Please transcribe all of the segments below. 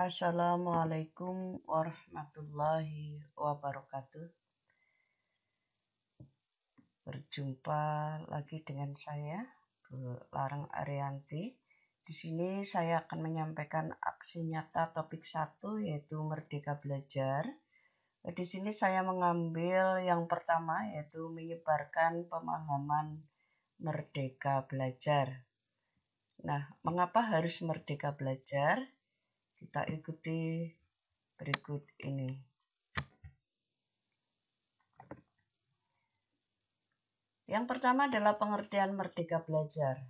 Assalamualaikum warahmatullahi wabarakatuh. Berjumpa lagi dengan saya, Bu Larang Arianti. Di sini saya akan menyampaikan aksi nyata topik 1, yaitu Merdeka Belajar. Di sini saya mengambil yang pertama, yaitu menyebarkan pemahaman Merdeka Belajar. Nah, mengapa harus merdeka belajar? Kita ikuti berikut ini. Yang pertama adalah pengertian merdeka belajar.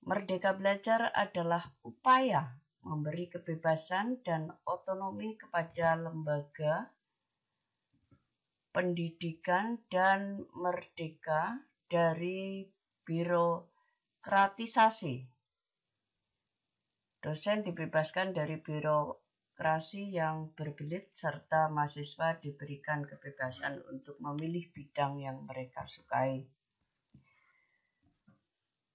Merdeka belajar adalah upaya memberi kebebasan dan otonomi kepada lembaga pendidikan dan merdeka dari birokratisasi. Dosen dibebaskan dari birokrasi yang berbelit serta mahasiswa diberikan kebebasan untuk memilih bidang yang mereka sukai.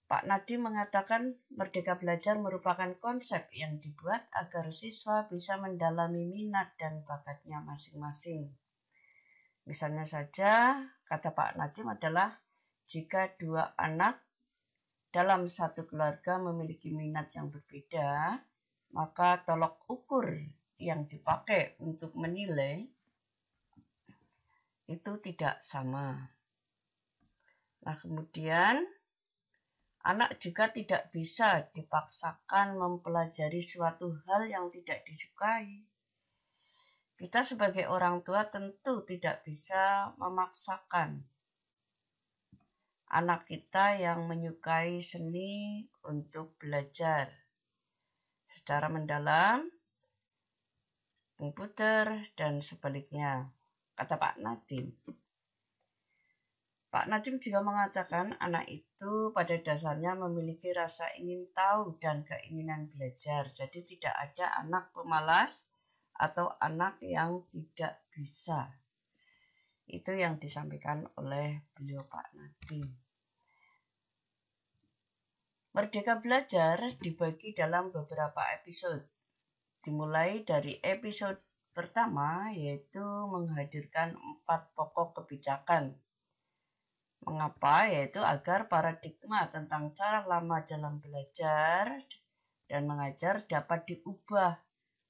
Pak Nadiem mengatakan Merdeka Belajar merupakan konsep yang dibuat agar siswa bisa mendalami minat dan bakatnya masing-masing. Misalnya saja, kata Pak Nadiem adalah jika 2 anak dalam satu keluarga memiliki minat yang berbeda, maka tolok ukur yang dipakai untuk menilai itu tidak sama. Nah, kemudian anak juga tidak bisa dipaksakan mempelajari suatu hal yang tidak disukai. Kita sebagai orang tua tentu tidak bisa memaksakan anak kita yang menyukai seni untuk belajar secara mendalam, komputer, dan sebaliknya, kata Pak Nadiem. Pak Nadiem juga mengatakan anak itu pada dasarnya memiliki rasa ingin tahu dan keinginan belajar. Jadi tidak ada anak pemalas atau anak yang tidak bisa. Itu yang disampaikan oleh beliau Pak Nadiem. Merdeka Belajar dibagi dalam beberapa episode. Dimulai dari episode pertama, yaitu menghadirkan 4 pokok kebijakan. Mengapa? Yaitu agar paradigma tentang cara lama dalam belajar dan mengajar dapat diubah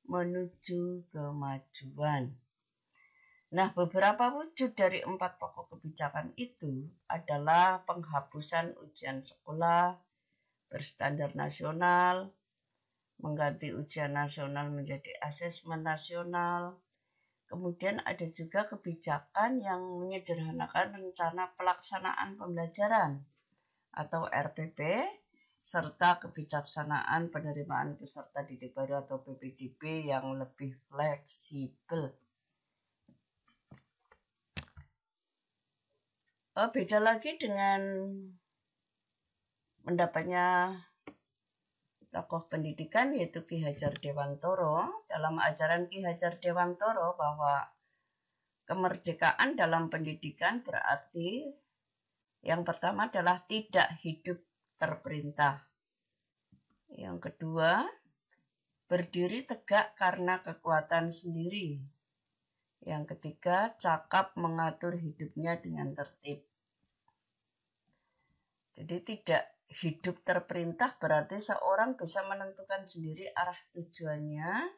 menuju kemajuan. Nah, beberapa wujud dari 4 pokok kebijakan itu adalah penghapusan ujian sekolah berstandar nasional, mengganti ujian nasional menjadi asesmen nasional. Kemudian ada juga kebijakan yang menyederhanakan rencana pelaksanaan pembelajaran atau RPP, serta kebijaksanaan penerimaan peserta didik baru atau PPDB yang lebih fleksibel. Beda lagi dengan pendapatnya tokoh pendidikan, yaitu Ki Hajar Dewantoro. Dalam ajaran Ki Hajar Dewantoro bahwa kemerdekaan dalam pendidikan berarti yang pertama adalah tidak hidup terperintah. Yang kedua, berdiri tegak karena kekuatan sendiri. Yang ketiga, cakap mengatur hidupnya dengan tertib. Jadi tidak hidup terperintah berarti seorang bisa menentukan sendiri arah tujuannya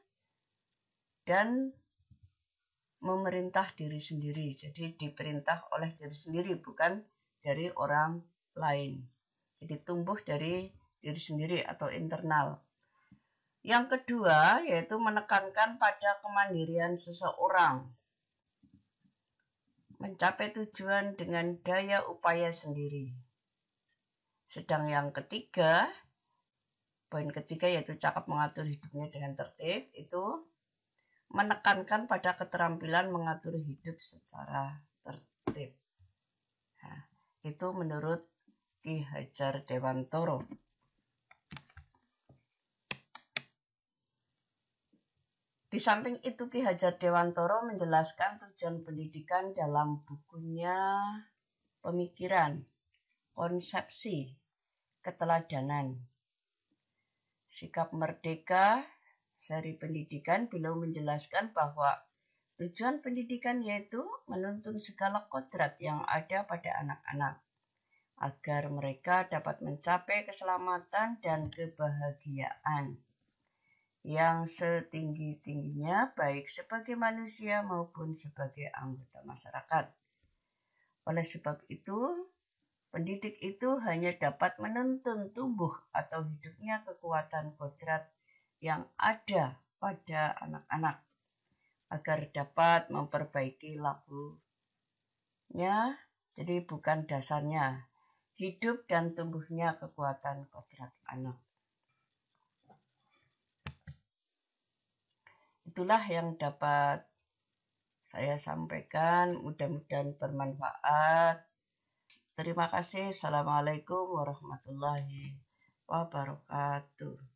dan memerintah diri sendiri. Jadi diperintah oleh diri sendiri, bukan dari orang lain. Jadi tumbuh dari diri sendiri atau internal. Yang kedua, yaitu menekankan pada kemandirian seseorang. Mencapai tujuan dengan daya upaya sendiri. Sedang yang ketiga, poin ketiga yaitu cakap mengatur hidupnya dengan tertib, itu menekankan pada keterampilan mengatur hidup secara tertib. Nah, itu menurut Ki Hajar Dewantoro. Di samping itu, Ki Hajar Dewantoro menjelaskan tujuan pendidikan dalam bukunya Pemikiran, Konsepsi, Keteladanan. Sikap merdeka seri pendidikan, beliau menjelaskan bahwa tujuan pendidikan yaitu menuntun segala kodrat yang ada pada anak-anak agar mereka dapat mencapai keselamatan dan kebahagiaan yang setinggi-tingginya baik sebagai manusia maupun sebagai anggota masyarakat. Oleh sebab itu, pendidik itu hanya dapat menuntun tumbuh atau hidupnya kekuatan kodrat yang ada pada anak-anak agar dapat memperbaiki lakunya, jadi bukan dasarnya, hidup dan tumbuhnya kekuatan kodrat anak. Itulah yang dapat saya sampaikan, mudah-mudahan bermanfaat. Terima kasih. Assalamualaikum warahmatullahi wabarakatuh.